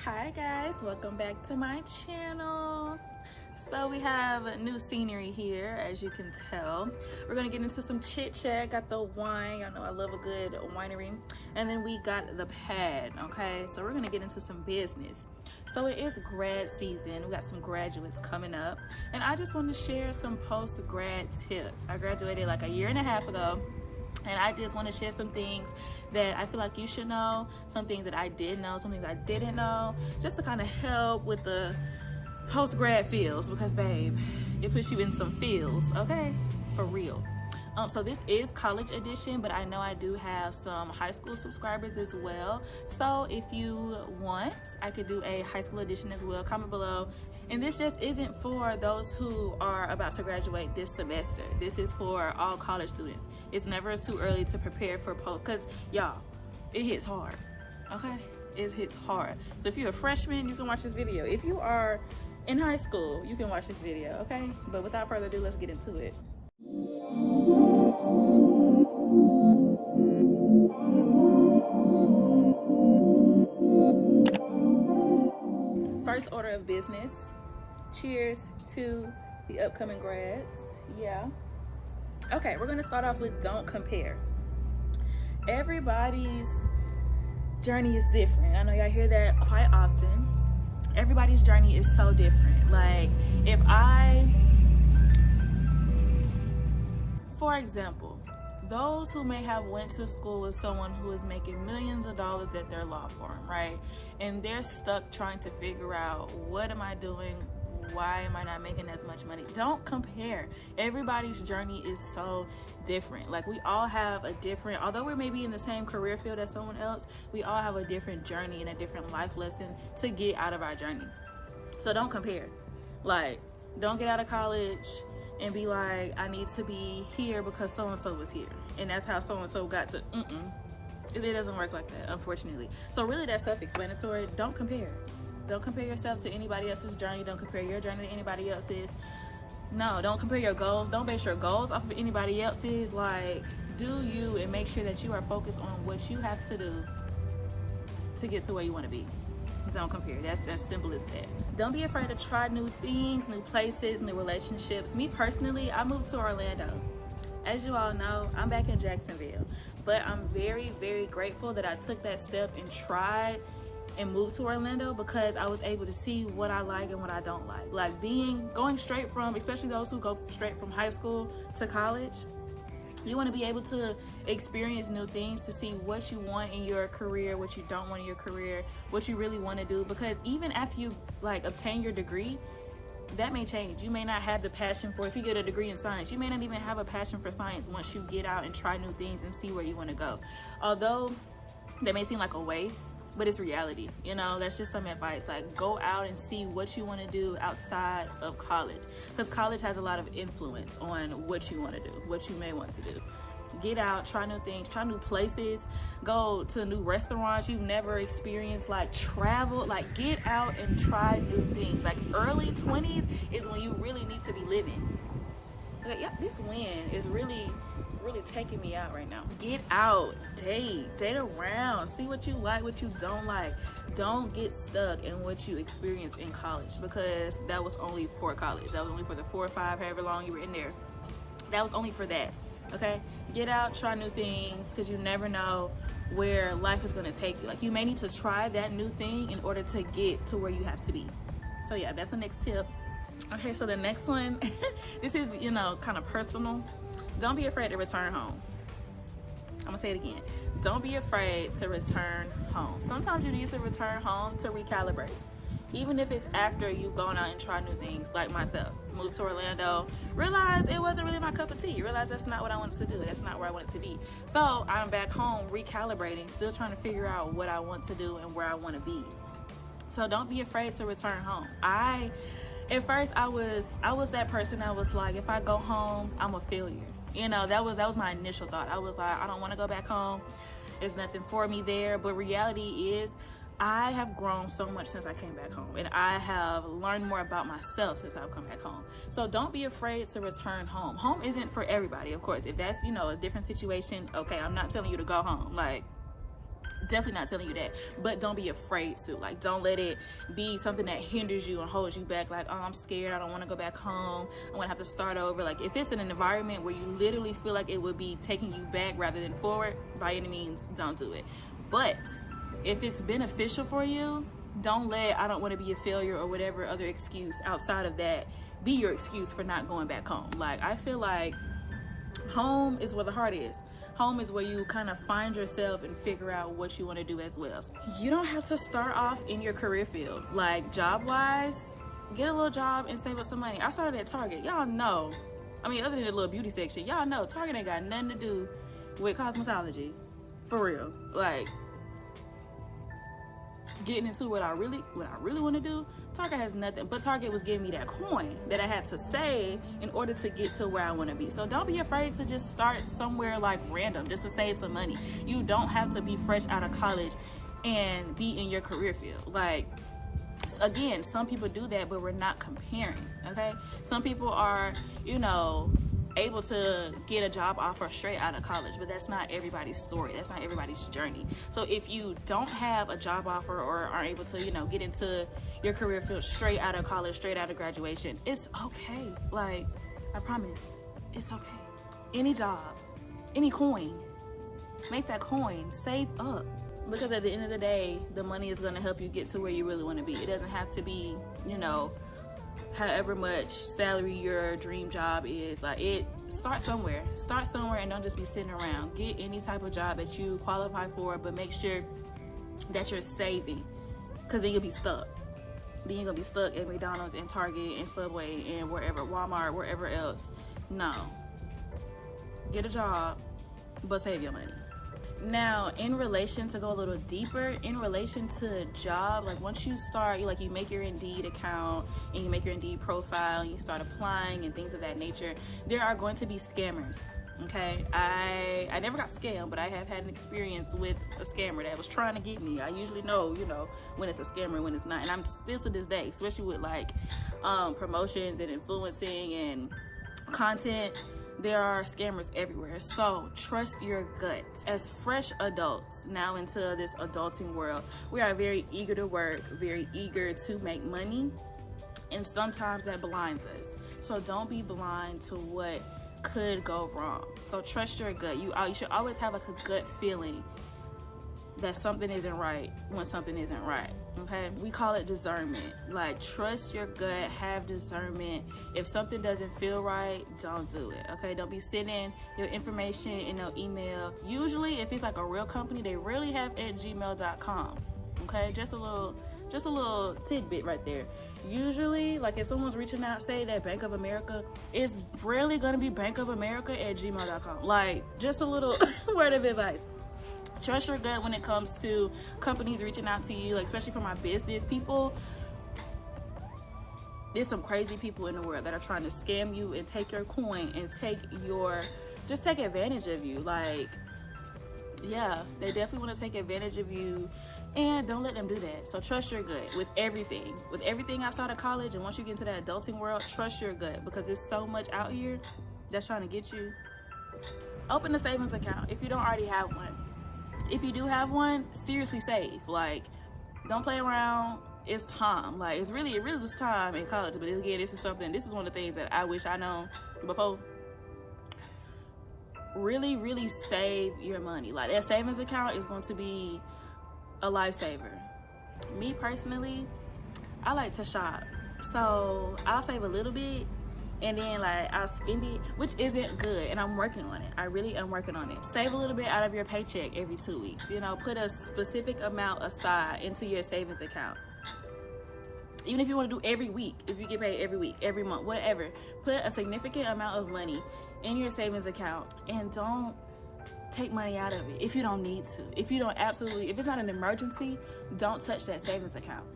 Hi guys, welcome back to my channel. So we have new scenery here, as you can tell. We're gonna get into some chit chat. Got the wine, y'all know I love a good winery. And then we got the pad, okay? So we're gonna get into some business. So it is grad season. We got some graduates coming up. And I just want to share some post-grad tips. I graduated like a year and a half ago. And I just want to share some things that I feel like you should know, some things that I did know, some things I didn't know, just to kind of help with the post-grad feels, because babe, it puts you in some feels, okay? For real. So this is college edition, but I know I do have some high school subscribers as well. So if you want, I could do a high school edition as well. Comment below. And this just isn't for those who are about to graduate this semester. This is for all college students. It's never too early to prepare for post, because y'all, it hits hard, okay? It hits hard. So if you're a freshman, you can watch this video. If you are in high school, you can watch this video, okay? But without further ado, let's get into it. First order of business, cheers to the upcoming grads. Yeah. Okay, we're gonna start off with don't compare. Everybody's journey is different. I know y'all hear that quite often. Everybody's journey is so different. Like, for example, those who may have went to school with someone who is making millions of dollars at their law firm, right? And they're stuck trying to figure out, what am I doing? Why am I not making as much money? Don't compare. Everybody's journey is so different. Like, we all have a different, although we're maybe in the same career field as someone else, we all have a different journey and a different life lesson to get out of our journey. So don't compare. Like, don't get out of college and be like, I need to be here because so-and-so was here, and that's how so-and-so got to, It doesn't work like that, unfortunately. So really, that's self-explanatory. Don't compare. Don't compare yourself to anybody else's journey. Don't compare your journey to anybody else's. No, don't compare your goals. Don't base your goals off of anybody else's. Like, do you, and make sure that you are focused on what you have to do to get to where you want to be. Don't compare. That's as simple as that. Don't be afraid to try new things, new places, new relationships. Me personally, I moved to Orlando. As you all know, I'm back in Jacksonville, but I'm very, very grateful that I took that step and tried and moved to Orlando, because I was able to see what I like and what I don't like. Like, going straight from, especially those who go straight from high school to college, you want to be able to experience new things, to see what you want in your career, what you don't want in your career, what you really want to do. Because even after you obtain your degree, that may change. You may not have the passion for, if you get a degree in science, you may not even have a passion for science once you get out and try new things and see where you want to go. Although that may seem like a waste, but it's reality. You know, that's just some advice. Like, go out and see what you want to do outside of college, because college has a lot of influence on what you want to do, what you may want to do. Get out, try new things, try new places, go to new restaurants you've never experienced. Like, travel, like, get out and try new things. Like, early 20s is when you really need to be living. Like, yeah, this wind is really taking me out right now. Get out, date around, see what you like, what you don't like. Don't get stuck in what you experienced in college, because that was only for college. That was only for the 4 or 5, however long you were in there. That was only for that, okay? Get out, try new things, because you never know where life is going to take you. Like, you may need to try that new thing in order to get to where you have to be. So yeah, that's the next tip. Okay, so the next one, this is, kind of personal. Don't be afraid to return home. I'm gonna say it again. Don't be afraid to return home. Sometimes you need to return home to recalibrate. Even if it's after you've gone out and tried new things, like myself. Moved to Orlando, realized it wasn't really my cup of tea. Realized that's not what I wanted to do. That's not where I wanted to be. So I'm back home recalibrating, still trying to figure out what I want to do and where I want to be. So don't be afraid to return home. At first I was that person that was like, if I go home, I'm a failure. That was my initial thought. I was like, I don't want to go back home. There's nothing for me there. But reality is, I have grown so much since I came back home, and I have learned more about myself since I've come back home. So don't be afraid to return home. Home isn't for everybody, of course. If that's, a different situation, okay, I'm not telling you to go home. Like, Definitely not telling you that, but don't be afraid to. Like, don't let it be something that hinders you and holds you back. Like, oh, I'm scared, I don't want to go back home, I'm gonna have to start over. Like, if it's in an environment where you literally feel like it would be taking you back rather than forward, by any means, don't do it. But if it's beneficial for you, don't let I don't want to be a failure or whatever other excuse outside of that be your excuse for not going back home. Like, I feel like home is where the heart is. Home is where you kind of find yourself and figure out what you want to do as well. You don't have to start off in your career field. Like, job wise, get a little job and save up some money. I started at Target. Y'all know, I mean, other than the little beauty section, y'all know Target ain't got nothing to do with cosmetology, for real. Like, getting into what I really want to do, Target has nothing. But Target was giving me that coin that I had to save in order to get to where I want to be. So don't be afraid to just start somewhere like random just to save some money. You don't have to be fresh out of college and be in your career field. Like, again, some people do that, but we're not comparing, okay? Some people are, you know, able to get a job offer straight out of college, but that's not everybody's story. That's not everybody's journey. So if you don't have a job offer or are able to, you know, get into your career field straight out of college, straight out of graduation, it's okay. Like, I promise, it's okay. Any job, any coin, make that coin, save up. Because at the end of the day, the money is going to help you get to where you really want to be. It doesn't have to be, you know, however much salary your dream job is. Like, it start somewhere and don't just be sitting around. Get any type of job that you qualify for, but make sure that you're saving, because then you'll be stuck. Then you're gonna be stuck at McDonald's and Target and Subway and wherever, Walmart, wherever else. No, get a job, but save your money. Now, in relation to go a little deeper, in relation to job, like, once you start, you make your Indeed account and you make your Indeed profile and you start applying and things of that nature, there are going to be scammers, okay? I never got scammed, but I have had an experience with a scammer that was trying to get me. I usually know, you know, when it's a scammer and when it's not, and I'm still to this day, especially with like promotions and influencing and content. There are scammers everywhere, so trust your gut. As fresh adults now into this adulting world, we are very eager to work, very eager to make money, and sometimes that blinds us. So don't be blind to what could go wrong. So trust your gut. You should always have like a gut feeling that something isn't right when something isn't right, okay? We call it discernment. Like, trust your gut, have discernment. If something doesn't feel right, don't do it, okay? Don't be sending your information in no email. Usually, if it's like a real company, they really have @gmail.com, okay? Just a little tidbit right there. Usually, like, if someone's reaching out, say that Bank of America, it's rarely gonna be Bank of America @gmail.com. Like, just a little word of advice. Trust your gut when it comes to companies reaching out to you, like, especially for my business people. There's some crazy people in the world that are trying to scam you and take your coin and take advantage of you. Like, yeah, they definitely want to take advantage of you, and don't let them do that. So trust your gut with everything outside of college. And once you get into that adulting world, trust your gut, because there's so much out here that's trying to get you. Open a savings account if you don't already have one. If you do have one, seriously save. Like, don't play around. It's time. Like, it really was time in college. But again, this is one of the things that I wish I known before. Really, really save your money. Like, that savings account is going to be a lifesaver. Me personally, I like to shop. So I'll save a little bit, and then, like, I'll spend it, which isn't good, and I'm working on it. I really am working on it. Save a little bit out of your paycheck every 2 weeks. You know, put a specific amount aside into your savings account. Even if you want to do every week, if you get paid every week, every month, whatever, put a significant amount of money in your savings account, and don't take money out of it if you don't need to. If it's not an emergency, don't touch that savings account.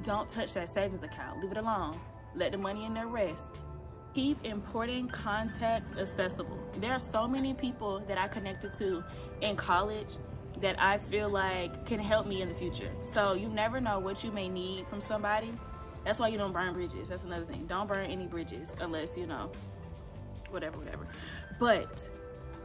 Don't touch that savings account. Leave it alone. Let the money in there rest. Keep important contacts accessible. There are so many people that I connected to in college that I feel like can help me in the future. So you never know what you may need from somebody. That's why you don't burn bridges. That's another thing. Don't burn any bridges unless, you know, whatever. But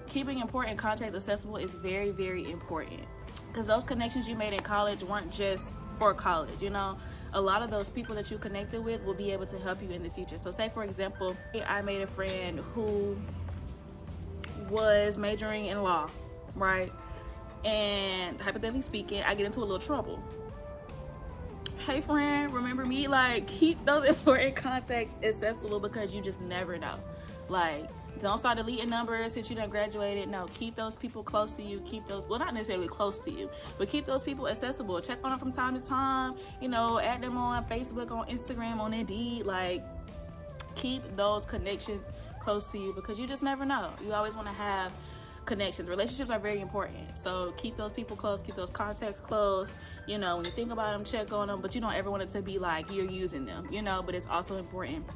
keeping important contacts accessible is very, very important, because those connections you made in college weren't just for college. You know, a lot of those people that you connected with will be able to help you in the future. So say, for example, I made a friend who was majoring in law, right? And hypothetically speaking, I get into a little trouble. Hey friend, remember me? Like, keep those important contacts accessible, because you just never know. Like, don't start deleting numbers since you done graduated. No, keep those people close to you. Keep those, well, not necessarily close to you, but keep those people accessible. Check on them from time to time. You know, add them on Facebook, on Instagram, on Indeed. Like, keep those connections close to you, because you just never know. You always want to have connections. Relationships are very important, so keep those people close, keep those contacts close. You know, when you think about them, check on them, but you don't ever want it to be like you're using them, you know. But it's also important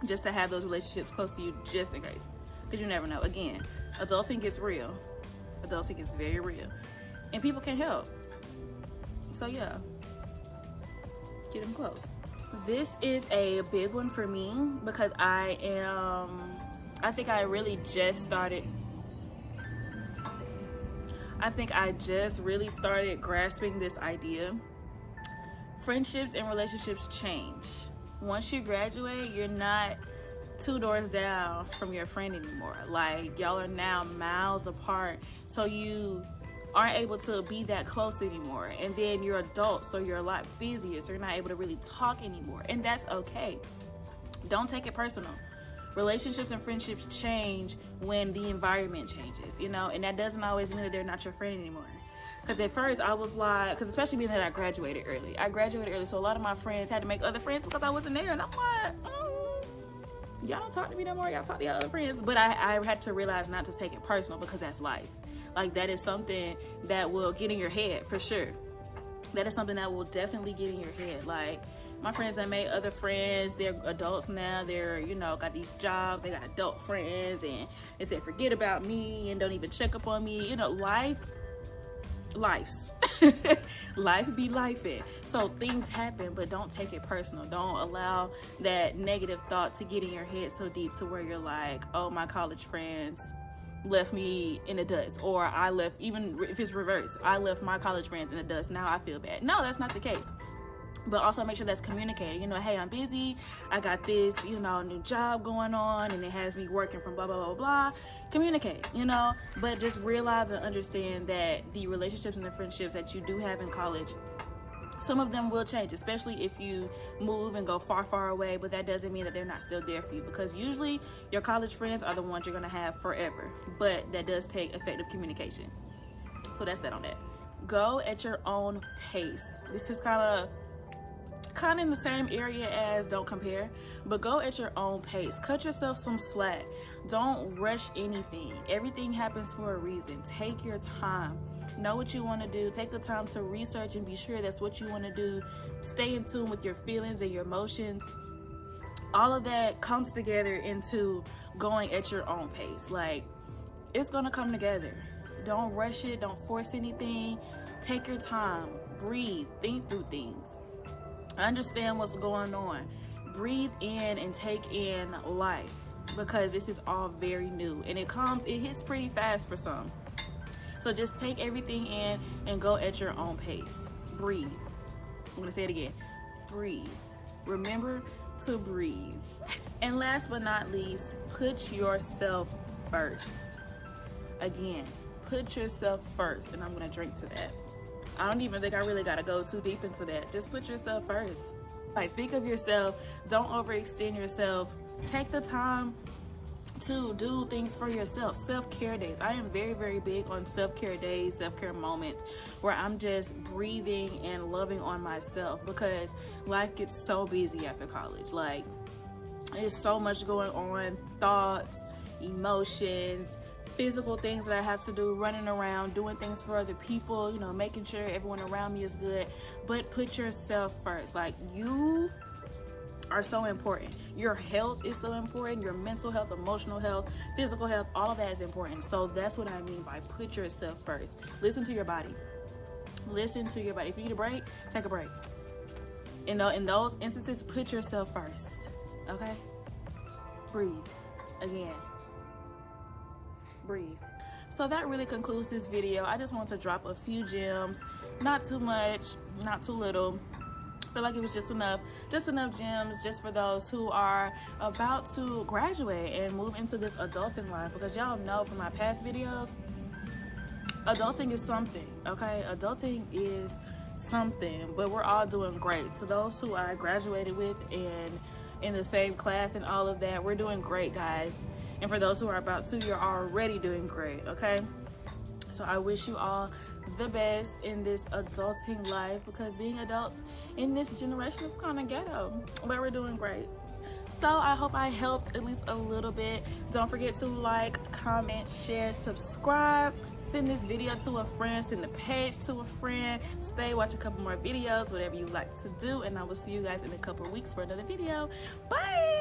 just to have those relationships close to you, just in case, because you never know. Again, adulting gets real. Adulting gets very real, and people can help. So yeah, get them close. This is a big one for me, because I think I really just started grasping this idea. Friendships and relationships change. Once you graduate, you're not 2 doors down from your friend anymore. Like, y'all are now miles apart, so you aren't able to be that close anymore. And then you're adults, so you're a lot busier, so you're not able to really talk anymore, and that's okay. Don't take it personal. Relationships and friendships change when the environment changes, you know, and that doesn't always mean that they're not your friend anymore. Because at first I was like, because especially being that I graduated early, so a lot of my friends had to make other friends because I wasn't there, and I'm like, y'all don't talk to me no more, y'all talk to your other friends. But I had to realize not to take it personal, because that's life. Like, that is something that will get in your head, for sure. That is something that will definitely get in your head. Like, my friends that made other friends, they're adults now, they're, you know, got these jobs, they got adult friends, and they say forget about me and don't even check up on me. You know, life's life be lifing. So things happen, but don't take it personal. Don't allow that negative thought to get in your head so deep to where you're like, oh, my college friends left me in the dust, or I left, even if it's reverse, I left my college friends in the dust, now I feel bad. No, that's not the case. But also make sure that's communicated. You know, hey, I'm busy, I got this, you know, new job going on, and it has me working from blah, blah, blah, blah. Communicate, you know, but just realize and understand that the relationships and the friendships that you do have in college, some of them will change, especially if you move and go far, far away, but that doesn't mean that they're not still there for you, because usually your college friends are the ones you're gonna have forever, but that does take effective communication. So that's that on that. Go at your own pace. This is kind of in the same area as don't compare, but go at your own pace. Cut yourself some slack. Don't rush anything. Everything happens for a reason. Take your time. Know what you want to do. Take the time to research and be sure that's what you want to do. Stay in tune with your feelings and your emotions. All of that comes together into going at your own pace. Like, it's gonna come together. Don't rush it. Don't force anything. Take your time. Breathe. Think through things. Understand what's going on. Breathe in and take in life, because this is all very new, and it hits pretty fast for some. So just take everything in and go at your own pace. Breathe. I'm gonna say it again. Breathe. Remember to breathe. And last but not least, put yourself first. Again, put yourself first, and I'm gonna drink to that. I don't even think I really gotta go too deep into that. Just put yourself first. Like, think of yourself. Don't overextend yourself. Take the time to do things for yourself. Self-care days. I am very, very big on self-care days, self-care moments where I'm just breathing and loving on myself, because life gets so busy after college. Like, there's so much going on. Thoughts, emotions, physical things that I have to do, running around, doing things for other people, you know, making sure everyone around me is good. But put yourself first. Like, you are so important. Your health is so important. Your mental health, emotional health, physical health, all of that is important. So that's what I mean by put yourself first. Listen to your body. Listen to your body. If you need a break, take a break. In those instances, put yourself first. Okay? Breathe. Again. Breathe. So that really concludes this video. I just want to drop a few gems, not too much, not too little. I feel like it was just enough gems just for those who are about to graduate and move into this adulting life, because y'all know from my past videos, adulting is something, okay? Adulting is something, but we're all doing great. So those who I graduated with and in the same class and all of that, we're doing great, guys. And for those who are about to, you're already doing great, okay? So I wish you all the best in this adulting life, because being adults in this generation is kind of ghetto, but we're doing great. So I hope I helped at least a little bit. Don't forget to like, comment, share, subscribe, send this video to a friend, send the page to a friend, stay, watch a couple more videos, whatever you like to do, and I will see you guys in a couple of weeks for another video. Bye.